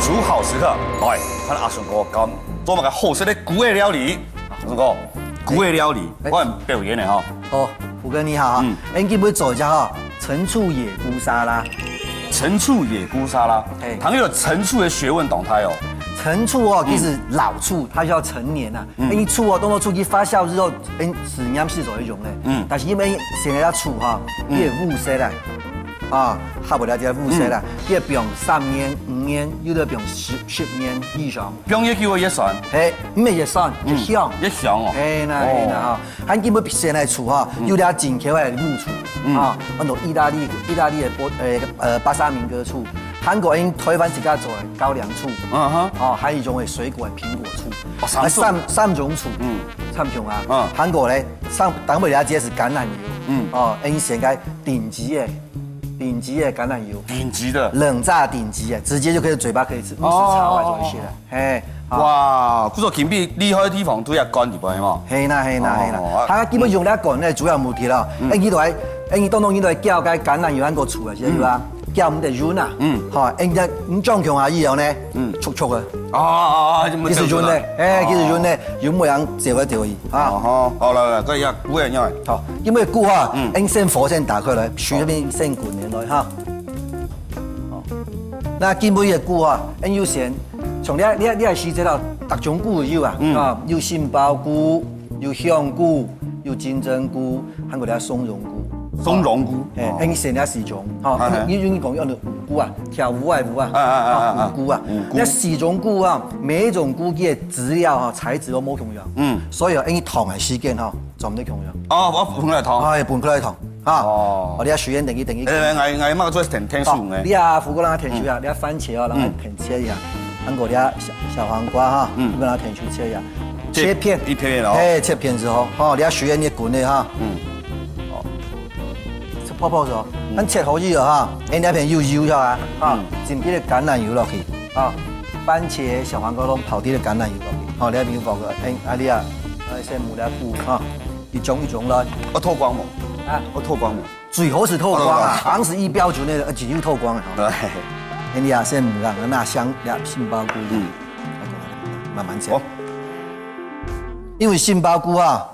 厨好时刻，来看阿顺哥教做一个好食的菇的料理。阿顺哥，菇的料理，我很表演的哈。哦，虎哥你好哈，我今要做一下哈陈醋野菇沙拉。陈醋野菇沙拉，唐有陈醋的学问动态哦。陈醋哦，其实老醋它需要陈年呐，因醋哦，当做醋去发酵之后，是饮是做一种嘞。但是因为现在醋哈，伊会雾色啦，啊，下不了这雾色啦，伊会用3年、5年，有的用10年以上。用叶叫叶酸，嘿，唔係葉酸，葉香，葉香哦。係啦哈，咱基本現在醋哈，有啲進口的露醋啊，按照意大利的巴沙明哥醋，韓國因推翻自家做的高粱醋，哦，還有一種係水果的蘋果醋，三種醋，參詳啊，韓國咧當尾了解是橄欖油，哦，因現在頂級的橄欖油，頂級的冷榨頂級的，直接就可以嘴巴可以吃，不是炒來做一些的，嘿。哇，佢做前邊厲害的地方都要乾入去嘛。係啦，佢基本用咧乾咧主要目的啦，佢都係，佢當當佢都係叫解橄欖油喺個醋啊，知唔知啊？叫唔得潤啊，嚇，佢裝強下以後咧，速速嘅。其實潤咧，其實潤咧，有冇人調一調伊啊？好啦，嗰日菇嘅因為，好，因為菇啊，先火先打開來，水嗰邊先滾嚟來哈。好，那基本嘅菇啊，要先。從你係試知道各種菇有啊，有杏鮑菇，有香菇，有金針菇，還有啲松茸菇。松茸菇，你先嚟4種，你講用到五菇啊，跳舞嘅舞啊，五菇啊，那4種菇啊，每一種菇嘅資料啊材質都冇同樣，所以你糖係時間哈，就唔得同樣。哦，我拌佢嚟糖，係拌佢嚟糖，啊，我哋學員定義。我乜做甜素嘅。你啊，胡哥讓佢甜水啊，你啊番茄啊，讓佢甜切一下。韓國啲小黃瓜哈，你把它填去切一下，切片，一片哦，切片之後，哦，你要學你滾的哈，哦，泡泡咗，咱切好之後哈，你那片又油咗啊，啊，浸啲嘅橄欖油落去，啊，番茄、小黃瓜攏泡啲嘅橄欖油落去，哦，你那邊放個，你啊，先抹啲菇哈，一種來，我透光冇，我透光冇，最好是透光啊，昂是一標準的，只有透光啊，對。你啊，先唔讓那香杏鮑菇，慢慢切。因為杏鮑菇啊，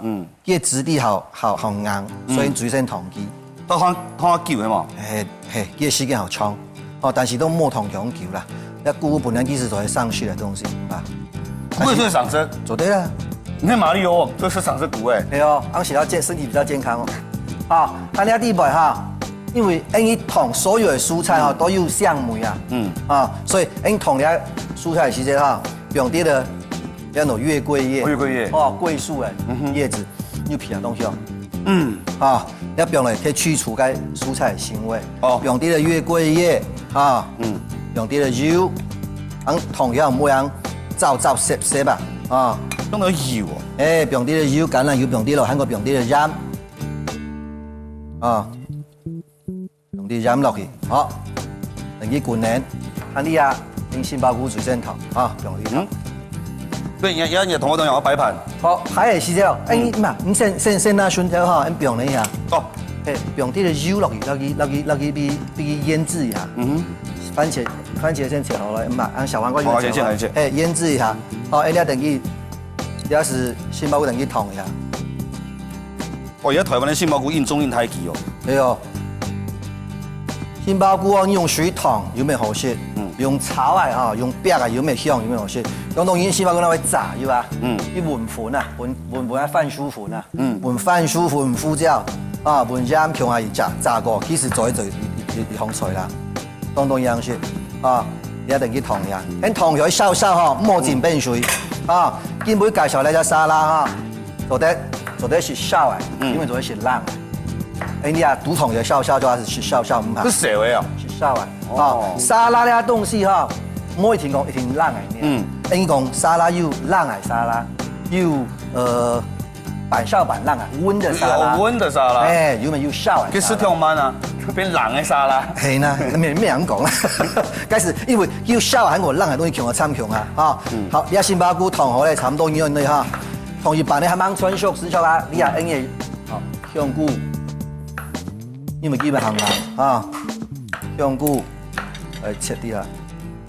佢質地好硬，所以最先糖機。都看久嘅嘛。係，佢時間好長，哦，但是都冇糖強久啦。那菇本來其實都係上去的東西啊。菇也是上升，做對啦。你看馬里奧，這是上升菇誒。係哦，我寫到身體比較健康哦。好，睇下第一步哈。因為你同所有的蔬菜哈都有香味啊，所以你同啲蔬菜其實哈用啲的那種月桂葉，哦，桂樹的葉子有皮的東西哦，要用嚟可以去除該蔬菜的腥味，用啲的月桂葉用啲的油，同樣冇樣炒色吧，用到油用啲的油，橄欖油用啲咯，韓國用啲的鹽，用啲鹽落去，好，等佢滾靚，睇你啊，用杏鮑菇最先頭，用啲。對，也同我同樣，我擺盤。好，還係時候，你先拿蒜頭哈，你用一下。哦，用啲嘅油落去俾醃製一下。番茄先切好了，按小黃瓜先切好。醃製一下，好，你等佢，要是杏鮑菇等佢燙一下。而家台灣的杏鮑菇印中印太奇哦。對哦。杏鮑菇你用水燙有咩好食？用炒啊，用煸啊有咩香有咩好食？用當然杏鮑菇那會炸要啊，要換款啊，換番薯粉啊，換番薯粉胡椒啊，換鹽強下去炸過，其實做一行菜啦，當樣式啊，你一定要燙呀，你燙咗燒哈，莫浸冰水啊，今杯介紹呢隻沙拉哈，做得是燒啊，因為做得是冷。你啊，獨桶嘅燒就係是燒唔怕。是蛇味啊？是燒啊！沙拉呢啲東西哈，唔可以一定冷嘅。你講沙拉要冷嘅沙拉，要板燒板冷啊，溫的沙拉。溫的沙拉。要咪要燒啊？佢食條慢啊，變冷嘅沙拉。係啦，咩人講啦？嗰時因為要燒喺我冷嘅東西強啊，參強啊！好，你杏鮑菇燙好咧，差唔多樣你哈，同一般你還蠻純熟時候啊，你啊應嘅香菇。因為基本行啦，香菇切啲啦，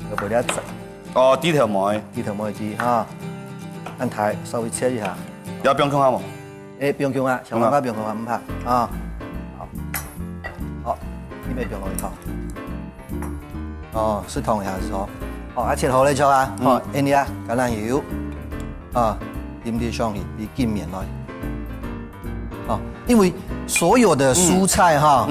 又俾你哦，低头毛的，低头毛机哈，按台稍微切一下。要不用看吗？哎，不用用啊，小黄瓜不用用啊，唔怕啊。好，好，你咪不用落去烫。哦，是烫一下是好。好，啊切好咧就啊，好，印尼啊橄榄油，啊，点啲上去，啲见面来。哦，因为所有的蔬菜哈，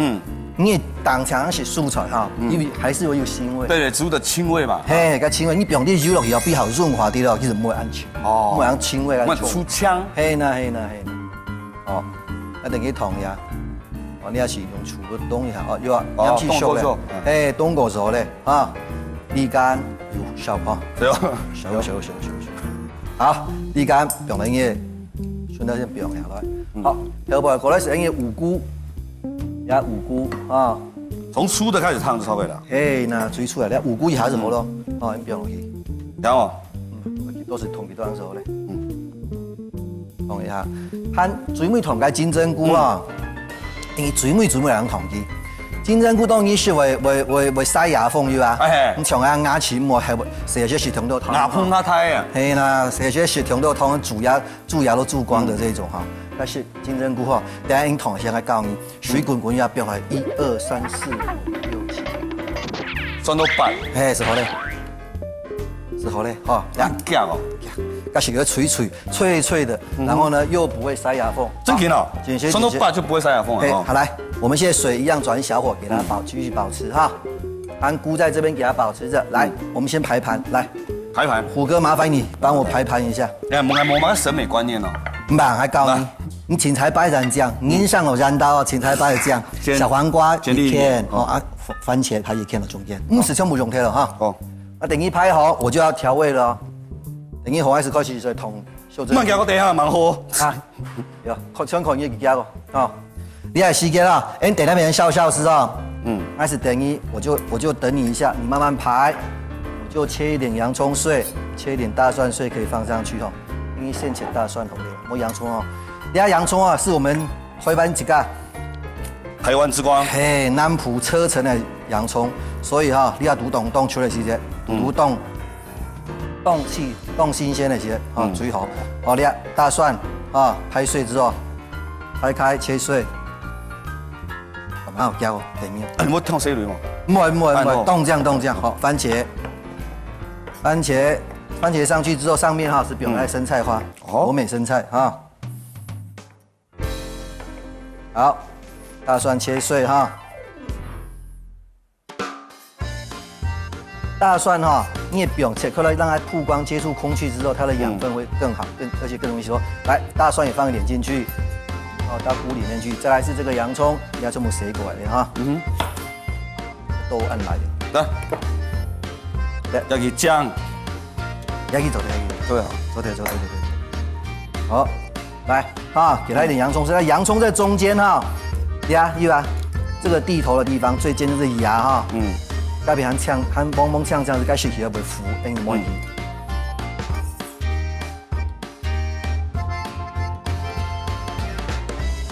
你也当常是蔬菜哈，因为还是会有腥味。对对，植物的青味嘛。嘿，个腥味，你不用啲油落去哦，比较润滑啲咯，其实唔会安全。哦，唔会安腥味，唔会出腔。嘿呐嘿呐嘿。哦，一定要烫呀。哦，你也是用醋去冻一下哦，要盐去熟咧。哎，冻过熟咧啊，沥干有效果。对哦。熟。好，沥干不用嘢，顺带先不用下来。好，后边过来是用五菇，呀五菇啊。从粗的开始烫就稍微了。哎，那最粗的，五菇一下子好咯，哦，你不用落去。然后，都是同几多样熟咧。烫一下，看最尾烫嘅金针菇啊，因为最尾人烫佢。金针菇當然是為塞牙縫要啊，咁長下牙齒我係寫些是痛到痛，牙碰它胎啊，係啦，寫些是痛到痛，蛀牙都蛀光的這種哈。但是金針菇哈，等下用燙先來教你，水滾滾要變為1、2、3、4、5、6、7，算到8，哎，是好嘞，是好嘞，哈，夾哦。它是个脆脆的，然后呢又不会塞牙缝。真甜哦，酸到8就不会塞牙缝了。好来，我们现在水一样转小火，给它继续保持哈。安菇在这边给它保持着。来，我们先排盘，来排盘。虎哥麻烦你帮我排盘一下。哎，我们审美观念哦。唔吧，还教你，你芹菜白斩酱，您上有燃刀芹菜白的酱，小黄瓜一片哦啊，番茄它也片到中间，是全部用贴了哈。哦，那等一拍好，我就要调味了。等于红开始开始在烫小针。唔行，我等下蛮好。啊，有，想看你几个哦。你还时间啦，你等那边笑笑是吧？开始等你，我就等你一下，你慢慢排，我就切一点洋葱碎，切一点大蒜碎可以放上去哦。因为先切大蒜好了，我洋葱哦。你看洋葱啊，是我们台湾一个台湾之光。嘿，南浦车城的洋葱，所以哈，你要冻出来时间，冻新鲜的些啊，最好。好的，大蒜啊，拍碎之后，拍开切碎，蛮好嚼哦，里面。你冇烫水雷吗？唔会，冻酱。好，番茄上去之后，上面哈是表来生菜花，国美生菜哈。好，大蒜切碎哈。大蒜哈，你也不用切，可能让它曝光接触空气之后，它的养分会更好，而且更容易吸收。来，大蒜也放一点进去，到菇里面去。再来是这个洋葱，你要全部塞过来的哈。都按来的。来，要去酱，要去做的，对啊，做的。好，来啊，给它一点洋葱，洋葱在中间哈，呀，这个地头的地方最尖就是芽哈。特别含呛，含蒙蒙呛这样子，该洗起来不会浮，等于问题。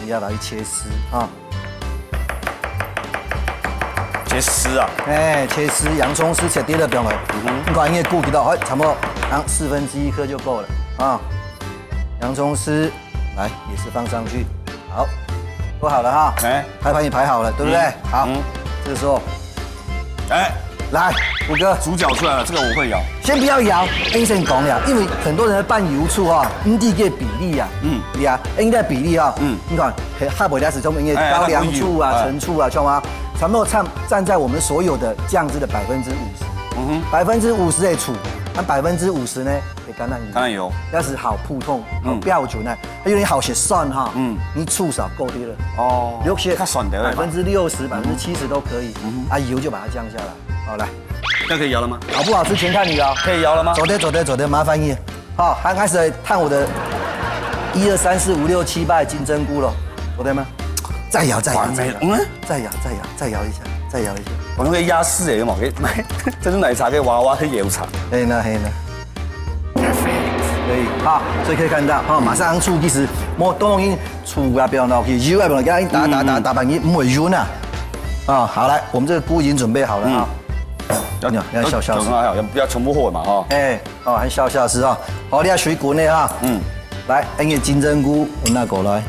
你要来切丝啊，切丝啊，哎，切丝，洋葱丝切丁的不用了，你看因为顾及到，差不多1/4颗就够了啊。洋葱丝，来也是放上去，好，都好了哈，排盘也排好了，对不对？好，这个时候。来，虎哥，主角出来了，这个我会摇。先不要摇，先讲了，因为很多人拌油醋啊，你这个比例啊，对啊，应该比例啊，你看，还不了是从因为高粱醋啊、陈醋啊，像吗？差不多占在我们所有的酱汁的50%，50%的醋，那50%呢，橄榄油，要是好普通、好标准呢，还有你好些蒜哈，你醋少够低了哦，有些60%、70%都可以，油就把它降下来。好，来，这可以摇了吗？好不好吃全看你哦。可以摇了吗？走的，麻烦你。好，还开始烫我的1、2、3、4、5、6、7、8金针菇了，走对吗？再摇一下。我那个鸭丝嚟嘅嘛，買珍珠奶茶嘅娃娃去搖茶。黑呢。可以，好，所以可以看到，哈，马上醋其實冇都容易醋啊，不要鬧，油啊不要給它打半夜唔會軟啊。好來，我們這個菇已經準備好了啊。要小小吃，要全部好嘛哈。哎，哦，还小小吃啊，好，你要水滚的哈。来，那个金针菇，我拿过来。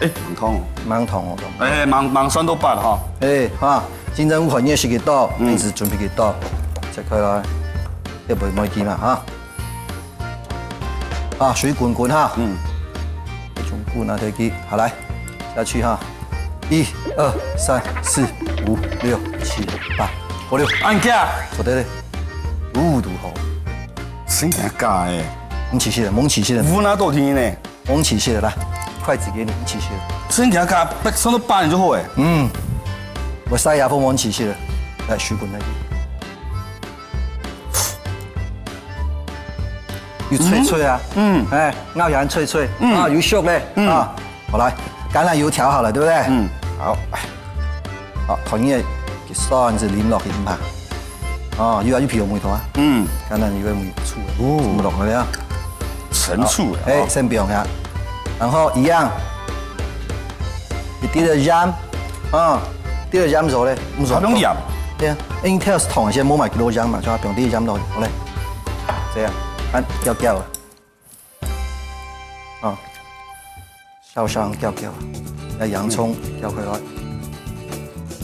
哎，唔痛，蛮痛哦。哎，忙酸都办哈。哎，哈，金针菇肯定是几刀，平时准备几刀，切开来，要不没记嘛哈。啊，水滚滚哈。从菇拿起去，好来，下去哈。1、2、3、4、5、6、7、8、5、6，按架，坐对嘞，5度好。真假假的？猛起些的，猛起些的，乌拿多天呢？猛起些的，来，筷子给你，猛起些的。真假假，酸都拌就好哎。我塞牙缝猛起些的，来水滚那个。有脆脆啊，哎，咬牙脆脆，啊，有熟嘞，啊，好来，橄榄油调好了，对不对？好，好，同样给蒜子淋落去嘛，哦，要皮有梅头啊，橄榄油梅醋，怎么落去啊？陈醋，哎，先不用呀，然後一樣，你滴了鹽，滴了鹽之後咧，唔不用鹽，對啊，因為跳是糖先冇埋幾多鹽嘛，就不用滴鹽落去，好咧，這樣，按攪攪啊，燒香攪攪，那洋葱攪開來。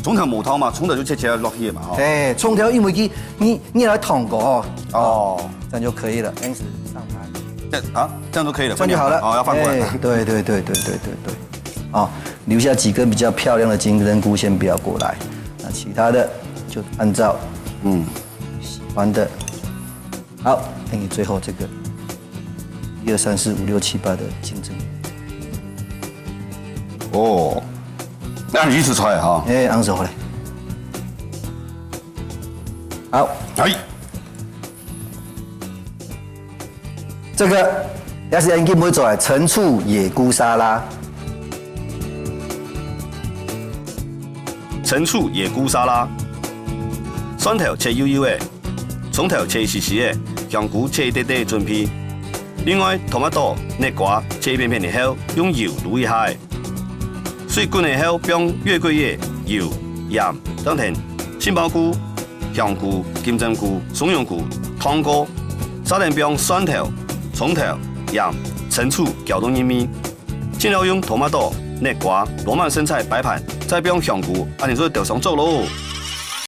葱頭無湯嘛，葱頭就切落去嘛，哈。哎，葱條因為你來燙過哦，這樣就可以了，因此上盤。這樣就可以了，這樣就好了。哦，要翻過來。對。啊，留下幾根比較漂亮的金針菇，先不要過來。那其他的就按照喜歡的。好，給你最後這個1、2、3、4、5、6、7、8的金針菇。哦，那你一起出來哈。哎，按手回來。好。哎。這個也是 Angie 會做嘅陳醋野菇沙拉。陳醋野菇沙拉，蒜頭切幼幼的，蔥頭切細細的，香菇切一點點準備。另外，토마토、內瓜切一片片的後，用油滷一下。水滾的後，用月桂葉、油、鹽、薑甜、杏鮑菇、香菇、金針菇、松茸菇、湯鍋，撒點用蒜頭、蔥頭、鹽、陳醋攪動入面。盡量用토마토、內瓜、羅曼生菜擺盤，再用香菇，按你說就上做咯。